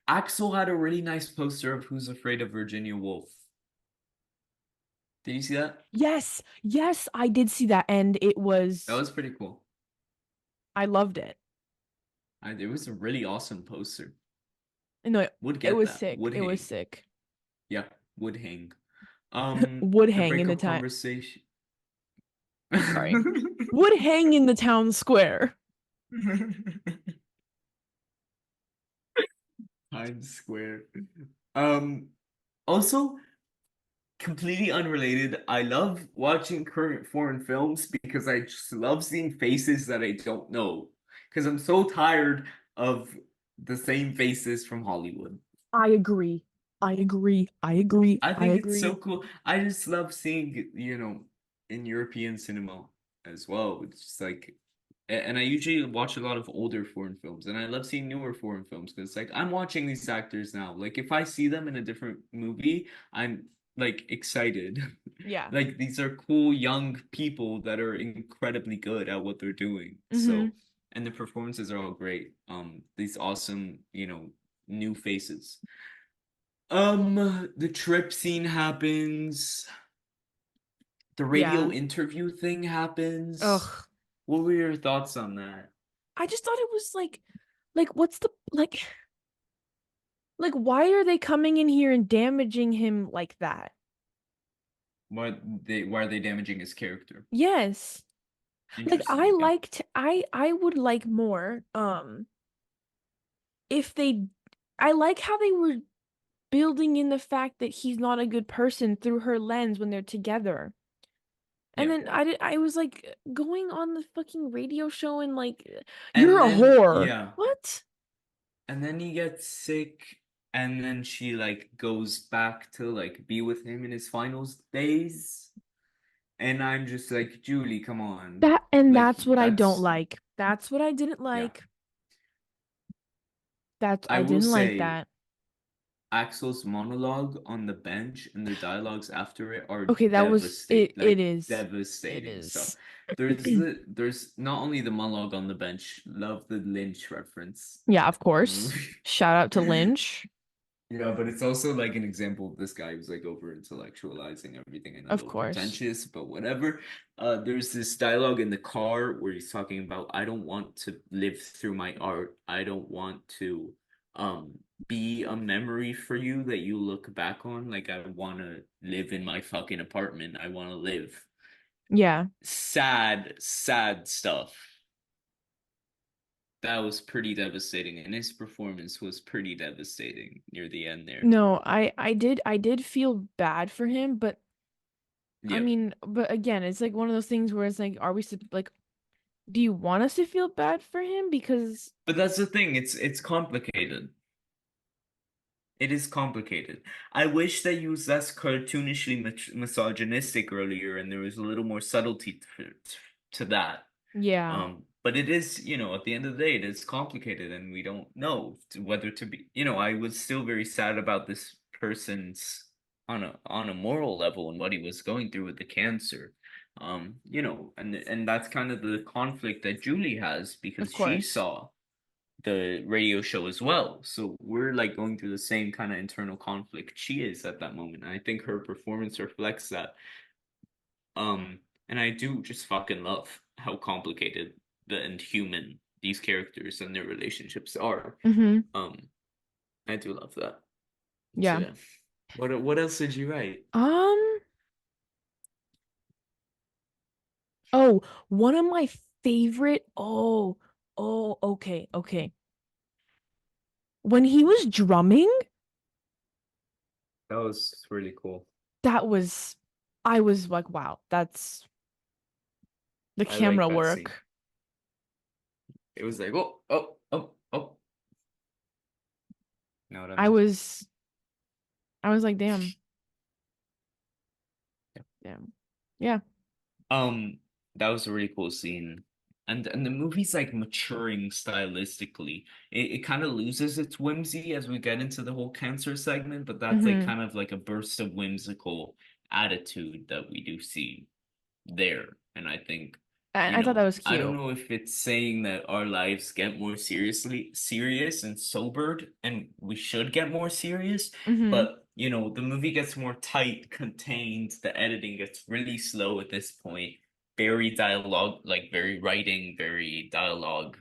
Axel had a really nice poster of Who's Afraid of Virginia Woolf. Did you see that?
Yes, yes, I did see that and
That was pretty cool.
I loved it.
It was a really awesome poster.
No,
Would
it
get
was
that.
sick.
Would
It was
hang.
sick.
Yeah, would hang.
Would
The
hang in the
breakup
town.
conversation.
Sorry. Would hang in the town square.
Times Square. Um, Also, completely unrelated, I love watching current foreign films because I just love seeing faces that I don't know. Because I'm so tired of the same faces from Hollywood.
I agree. I agree. I agree.
I
I
think it's so
agree.
cool. I just love seeing, in European cinema as well. It's just like, and I usually watch a lot of older foreign films, and I love seeing newer foreign films because like I'm watching these actors now. Like if I see them in a different movie, I'm like excited.
Yeah.
Like these are cool young people that are incredibly good at what they're doing.
Mm-hmm.
So, and the performances are all great. These awesome, new faces. The trip scene happens. The
Yeah.
radio interview thing happens.
Ugh.
What were your thoughts on that?
I just thought it was like what's the like why are they coming in here and damaging him like that?
Why are they damaging his character?
Yes. Like I
Interesting. Yeah.
liked I would like more if they I like how they were building in the fact that he's not a good person through her lens when they're together. And
Yeah.
then I was like going on the fucking radio show and like you're
And
a
then
whore.
yeah.
What?
And then he gets sick and then she like goes back to like be with him in his final days. And I'm just like, Julie, come on. Like
That's what I don't
that's
like. That's what I didn't
yeah.
like. That's
I
I
will
didn't like
say
that.
Axel's monologue on the bench and the dialogues after it are
Okay, that was
devastating,
it
like
is. It
devastating stuff.
is.
There's not only the monologue on the bench, love the Lynch reference
Yeah, of
in the
course.
movie.
Shout out to Lynch.
Yeah, but it's also like an example of this guy who's like over intellectualizing everything and a
Of
little
course.
pretentious, but whatever. There's this dialogue in the car where he's talking about, I don't want to live through my art. I don't want to um be a memory for you that you look back on. Like I want to live in my fucking apartment. I want to live.
Yeah.
Sad, sad stuff. That was pretty devastating, and his performance was pretty devastating near the end there.
No, I did feel bad for him, but I
Yep.
mean, but again, it's like one of those things where it's like, are we like, do you want us to feel bad for him? Because
But that's the thing, it's complicated. It is complicated. I wish that he was less cartoonishly misogynistic earlier and there was a little more subtlety to that.
yeah,
But it is, at the end of the day, it is complicated and we don't know whether to be, I was still very sad about this person's on a moral level and what he was going through with the cancer. And that's kind of the conflict that Julie has
of
because she
course.
saw the radio show as well. So we're like going through the same kind of internal conflict she is at that moment. And I think her performance reflects that. And I do just fucking love how complicated and human these characters and their relationships are.
Mm-hmm.
Um, I do love that. So
Yeah.
yeah. What else did you write?
Um, oh, one of my favorite, okay, okay. When he was drumming,
That was really cool.
that was, I was like, wow, that's the
I like
camera
that scene.
work.
It was like, oh, oh, oh, oh. You know what I
I
mean?
was, I was like, damn, Yeah. Yeah.
Um, that was a really cool scene. And the movie's like maturing stylistically. It kind of loses its whimsy as we get into the whole cancer segment, but that's like
Mm-hmm.
kind of like a burst of whimsical attitude that we do see there. And I think,
I thought that was
I don't
cute.
know if it's saying that our lives get more serious and sobered, and we should get more serious,
Mm-hmm.
but the movie gets more tight, contained, the editing gets really slow at this point. Very dialogue, like very writing, very dialogue,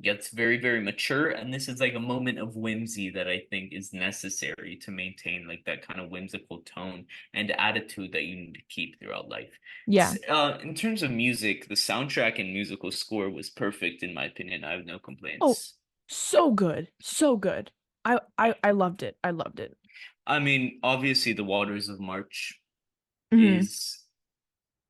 gets very, very mature, and this is like a moment of whimsy that I think is necessary to maintain like that kind of whimsical tone and attitude that you need to keep throughout life.
Yeah.
In terms of music, the soundtrack and musical score was perfect in my opinion. I have no
Oh,
complaints.
so good. So good. I loved it. I loved it.
I mean, obviously, The Waters of March
Mm-hmm.
is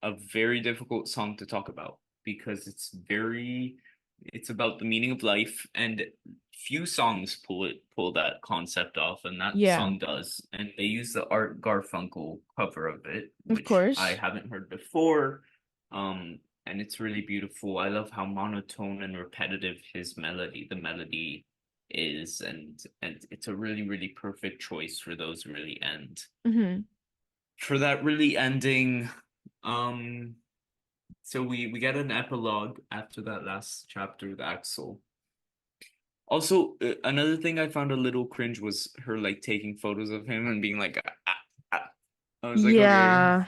a very difficult song to talk about because it's about the meaning of life, and few songs pull that concept off, and that
Yeah,
song does. And they use the Art Garfunkel cover of it,
of
which I
course.
haven't heard before. And it's really beautiful. I love how monotone and repetitive the melody is, and it's a really, really perfect choice for those really end.
Mm-hmm.
For that really ending, um, so we get an epilogue after that last chapter with Axel. Also, another thing I found a little cringe was her like taking photos of him and being like, "Ah." I was like, okay.
Yeah.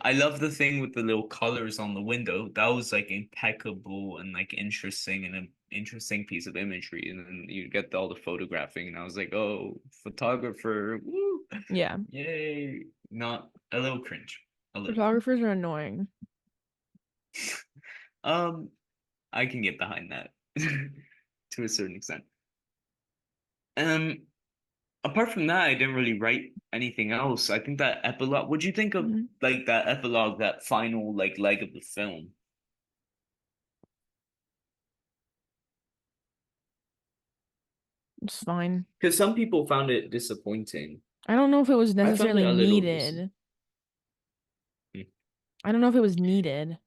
I love the thing with the little colors on the window. That was like impeccable and like interesting and an interesting piece of imagery. And then you get all the photographing, and I was like, oh, photographer, woo,
Yeah.
yay! Not a little cringe, a little.
Photographers are annoying.
Um, I can get behind that to a certain extent. Um, Apart from that, I didn't really write anything else. I think that epilogue. What'd you think of
Mm-hmm.
like that epilogue, that final like leg of the film?
It's fine.
Because some people found it disappointing.
I don't know if it was
I found it
necessarily
a little dis.
needed.
Hmm.
I don't know if it was needed.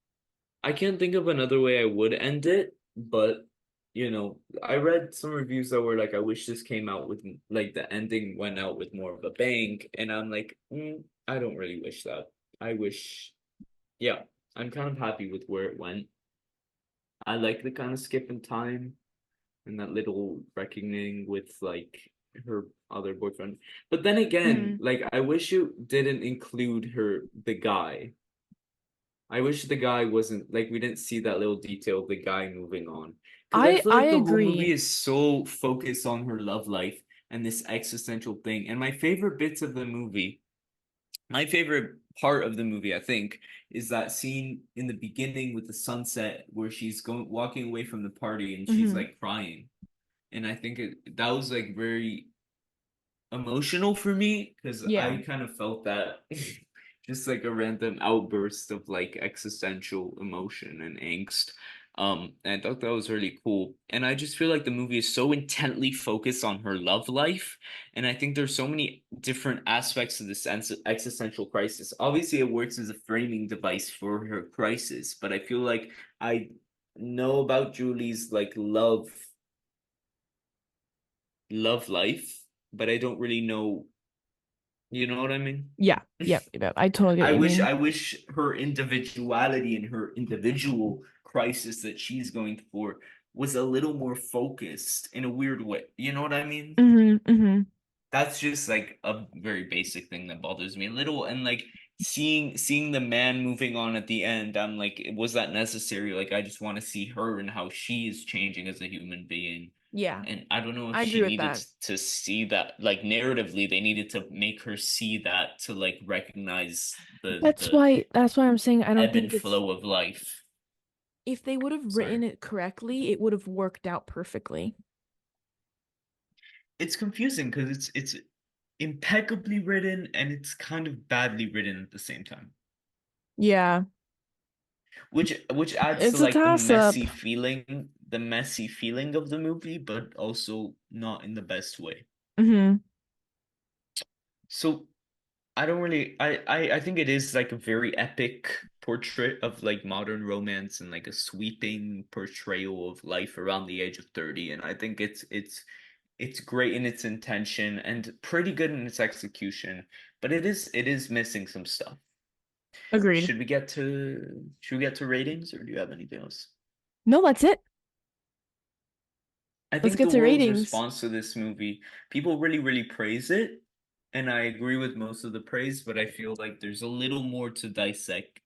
I can't think of another way I would end it, but I read some reviews that were like, I wish this came out with like the ending went out with more of a bang, and I'm like, I don't really wish that. I wish, yeah, I'm kind of happy with where it went. I like the kind of skip in time and that little reckoning with like her other boyfriend. But then again,
Mm-hmm.
like I wish it didn't include the guy. I wish the guy wasn't like we didn't see that little detail of the guy moving on. Because I feel
I
like the whole movie
agree.
is so focused on her love life and this existential thing. And my favorite bits of the movie, my favorite part of the movie, I think, is that scene in the beginning with the sunset where she's going walking away from the party and she's
Mm-hmm.
like crying. And I think that was like very emotional for me because I
Yeah.
kind of felt that just like a random outburst of like existential emotion and angst. And I thought that was really cool. And I just feel like the movie is so intently focused on her love life. And I think there's so many different aspects of this existential crisis. Obviously, it works as a framing device for her crisis, but I feel like I know about Julie's like love life, but I don't really know. You know what I mean?
Yeah. Yep. Yep. I totally get what
I
you
wish
mean.
I wish her individuality and her individual crisis that she's going for was a little more focused in a weird way. You know what I mean?
Mm-hmm. Mm-hmm.
That's just like a very basic thing that bothers me a little. And like seeing the man moving on at the end, I'm like, was that necessary? Like I just want to see her and how she is changing as a human being.
Yeah.
And I don't know if
I
she
agree with
needed
that.
to see that, like narratively, they needed to make her see that to like recognize the
That's why I'm saying I don't
ebb
think
and
it's
flow of life.
if they would have
Sorry.
written it correctly, it would have worked out perfectly.
It's confusing because it's impeccably written and it's kind of badly written at the same time.
Yeah.
Which adds to
It's a
like
toss up.
the messy feeling of the movie, but also not in the best way.
Mm-hmm.
So I don't really I think it is like a very epic portrait of like modern romance and like a sweeping portrayal of life around the age of 30. And I think it's great in its intention and pretty good in its execution, but it is missing some stuff.
Agreed.
Should we get to ratings, or do you have anything else?
No, that's it.
I
Let's
think
get
the
to
world's
ratings.
response to this movie, people really, really praise it, and I agree with most of the praise, but I feel like there's a little more to dissect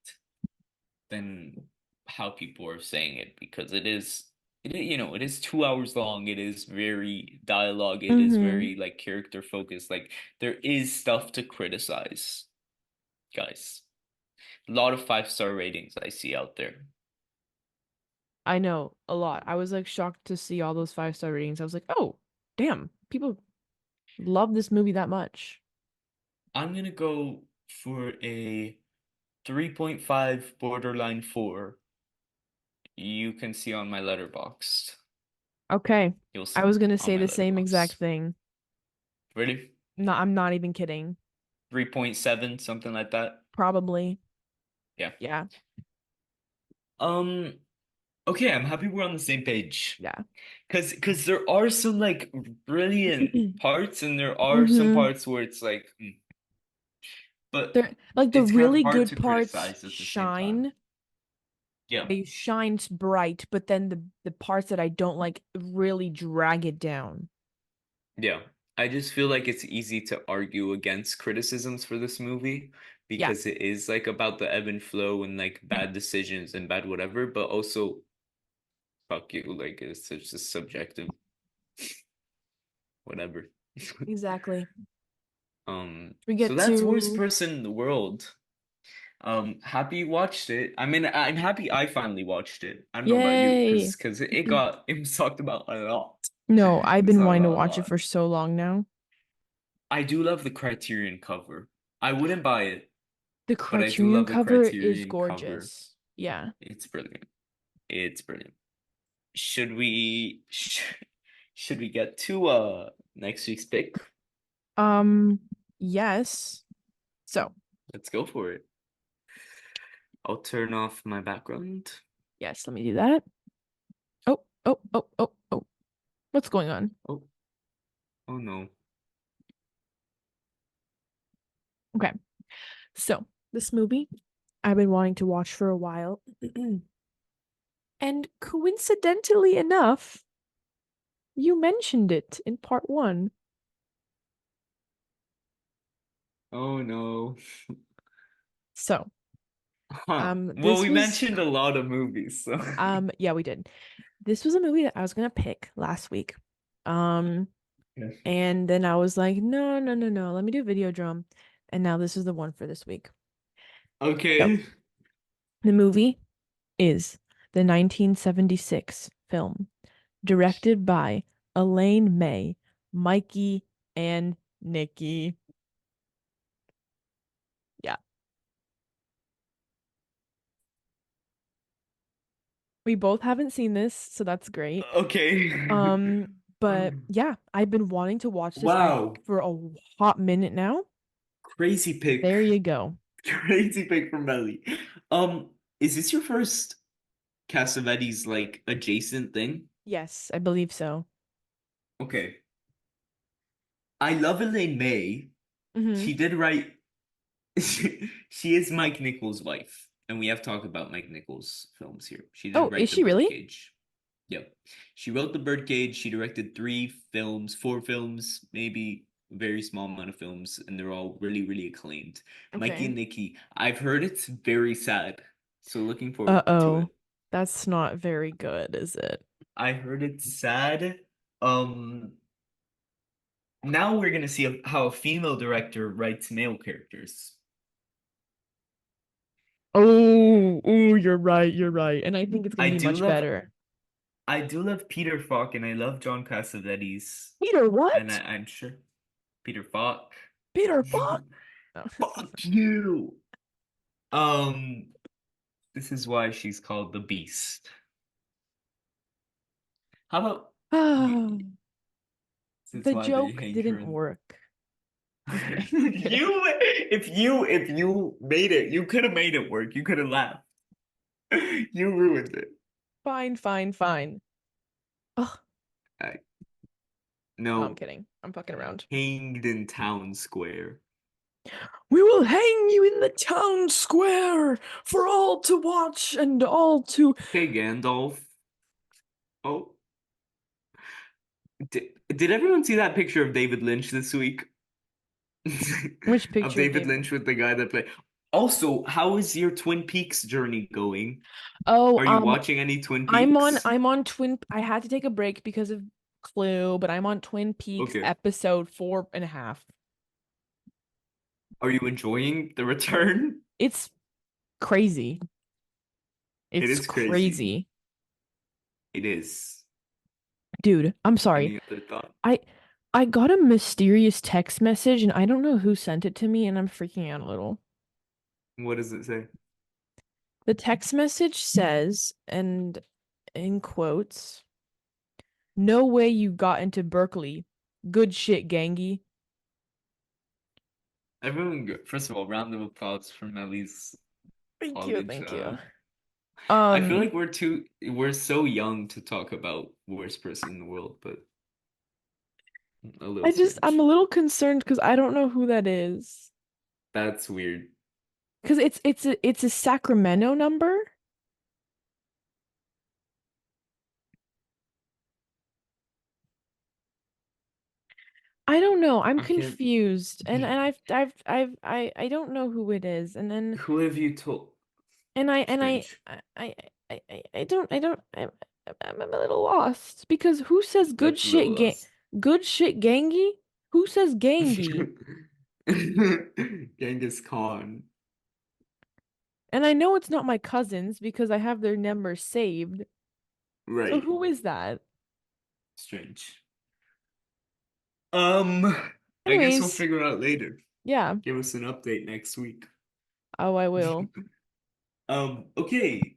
than how people are saying it, because it is 2 hours long. It is very dialogue. It is
Mm-hmm.
very like character focused. Like there is stuff to criticize, guys. A lot of 5-star ratings I see out there.
I know a lot. I was like shocked to see all those 5-star ratings. I was like, oh, damn, people love this movie that much.
I'm gonna go for a 3.5 borderline 4. You can see on my letterbox.
Okay.
You'll
I
see
was gonna
on
say
my
the same exact
letterbox.
thing.
Ready?
No, I'm not even kidding.
3.7, something like that.
Probably.
Yeah.
Yeah.
Um, okay, I'm happy we're on the same page.
Yeah.
Cause there are some like brilliant parts, and there are some
Mm-hmm.
parts where it's like, but
They're like the
it's kind of
really
hard
good
to
parts
criticize at the same time.
shine.
Yeah.
They shine bright, but then the parts that I don't like really drag it down.
Yeah. I just feel like it's easy to argue against criticisms for this movie
Yeah,
because it is like about the ebb and flow and like bad decisions and bad whatever, but also fuck you, like it's such a subjective whatever.
exactly. We
So
get
that's worst
to
person in the world. Happy you watched it. I mean, I'm happy I finally watched it. I don't know about you,
yay.
because it was talked about a lot.
No,
It
I've
was
been
talked
wanting to
about a
watch it
lot.
for so long now.
I do love the Criterion cover. I wouldn't buy it,
The
but I do
Criterion
love the
cover is
Criterion cover.
gorgeous. Yeah.
It's brilliant. It's brilliant. Should we get to next week's pick?
Um, yes. So,
Let's go for it. I'll turn off my background.
yes, let me do that. Oh, oh, oh, oh, oh. What's going on?
Oh, oh no.
Okay. So, this movie I've been wanting to watch for a while. And coincidentally enough, you mentioned it in part one.
Oh no.
So,
Huh. Well,
this
we
was
mentioned a lot of movies, so
yeah, we did. This was a movie that I was gonna pick last week. Um, and then I was like, no, no, no, no, let me do Videodrome. And now this is the one for this week. So,
Okay.
the movie is the 1976 film directed by Elaine May, Mikey, and Nikki. Yeah. We both haven't seen this, so that's great.
Okay.
But yeah, I've been wanting to watch this I
Wow.
think for a hot minute now.
Crazy pick.
There you go.
Crazy pick from Meli. Is this your first Cassavetes like adjacent thing?
Yes, I believe so.
Okay. I love Elaine May.
Mm-hmm.
She did write she is Mike Nichols' wife, and we have talked about Mike Nichols' films here. She did
Oh, is
write The
she really?
Birdcage. Yep. She wrote The Birdcage. She directed 3 films, 4 films, maybe a very small amount of films, and they're all really, really acclaimed. Mikey
Okay.
and Nikki, I've heard it's very sad, so looking forward to
Uh-oh.
it.
That's not very good, is it?
I heard it's sad. Um, Now we're gonna see how a female director writes male characters.
Oh, you're right, you're right. And I think it's gonna
I
be
do
much
love
better.
I do love Peter Falk, and I love John Cassavetes,
Peter,
and
what?
I'm sure Peter Falk.
Peter, fuck. Oh.
Fuck you. Um, this is why she's called the Beast. How about you?
Ah,
This is
the
why they
joke
hang her
didn't
in.
work. Okay. Okay.
If you made it, you could have made it work. You could have laughed. You ruined it.
Fine, fine, fine. Ugh.
I,
No, I'm
no,
kidding. I'm fucking around.
hanged in town square.
We will hang you in the town square for all to watch and all to.
Hey, Gandalf. Oh, did everyone see that picture of David Lynch this week?
Which
Of
picture of
David
David?
Lynch with the guy that played. Also, how is your Twin Peaks journey going?
Oh,
Are you watching any Twin
I'm on
Peaks?
I'm on Twin. I had to take a break because of Clue, but I'm on Twin Peaks
Okay.
episode 4.5.
Are you enjoying the return?
It's crazy.
It
It's
is crazy.
crazy.
It is.
Dude, I'm sorry.
Any other thought?
I I got a mysterious text message and I don't know who sent it to me and I'm freaking out a little.
What does it say?
The text message says, and in quotes, "No way you got into Berkeley. Good shit, gangy."
Everyone, first of all, round of applause for Meli's
Thank you,
college.
thank you.
I feel
Um,
like we're so young to talk about worst person in the world, but a little
I'm a
strange.
little concerned because I don't know who that is.
That's weird.
Because it's a Sacramento number. I don't know. I'm
I can't.
confused. And I don't know who it is. And then
Who have you told?
and
Strange.
I don't I'm a little lost because who says
That's a little less.
good shit gangy? Who says gangy?
Genghis Khan.
And I know it's not my cousins because I have their number saved. So
Right.
who is that?
Strange. I guess we'll
Anyways,
figure it out later.
yeah.
Give us an update next week.
Oh, I will.
Okay.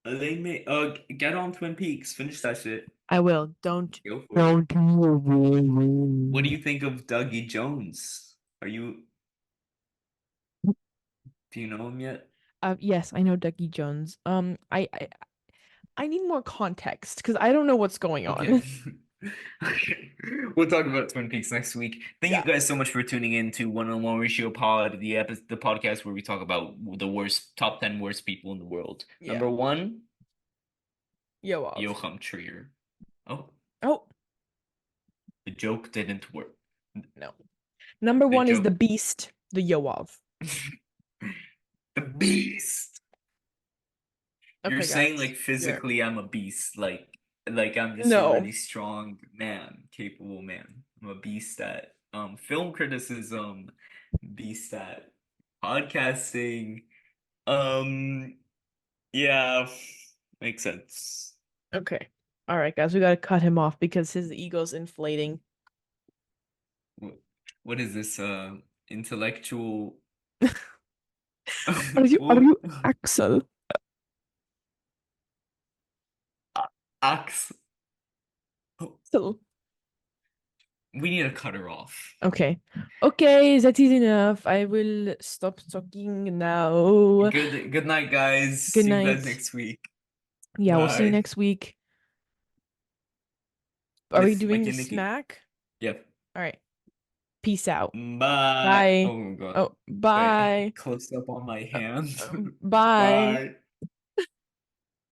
Get on Twin Peaks. Finish that shit.
I will. Don't
Go for it.
don't
What do
do
you think of Dougie Jones? Do you know him yet?
Yes, I know Ducky Jones. I need more context because I don't know what's going
Okay.
on.
Okay. We'll talk about Twin Peaks next week. Thank you
Yeah.
guys so much for tuning in to One on One Ratio Pod, the podcast where we talk about the worst top 10 worst people in the world.
Yeah.
Number one,
Yoav.
Joachim Trier. Oh,
Oh,
the joke didn't work.
no. Number
The
one is the
joke.
beast, the Yoav.
The beast. You're
Okay,
saying
guys.
like
You're
physically I'm a beast, like I'm just a
No.
really strong man, capable man. I'm a beast at film criticism, beast at podcasting. Um yeah, makes sense.
Okay. All right, guys, we gotta cut him off because his ego's inflating.
Wh- What is this intellectual
Are
what
you Axel?
ax
So
we need to cut her off.
okay. Okay, that is enough. I will stop talking now.
Good night guys.
Good
See you guys
night.
next week.
Yeah, we'll see you
Bye.
next week. Are we
With
doing the
Makiniki.
smack?
Yep.
All right. Peace out.
Bye.
Bye.
Oh my God.
Oh,
Wait,
bye.
close up on my hand.
Bye.
Bye.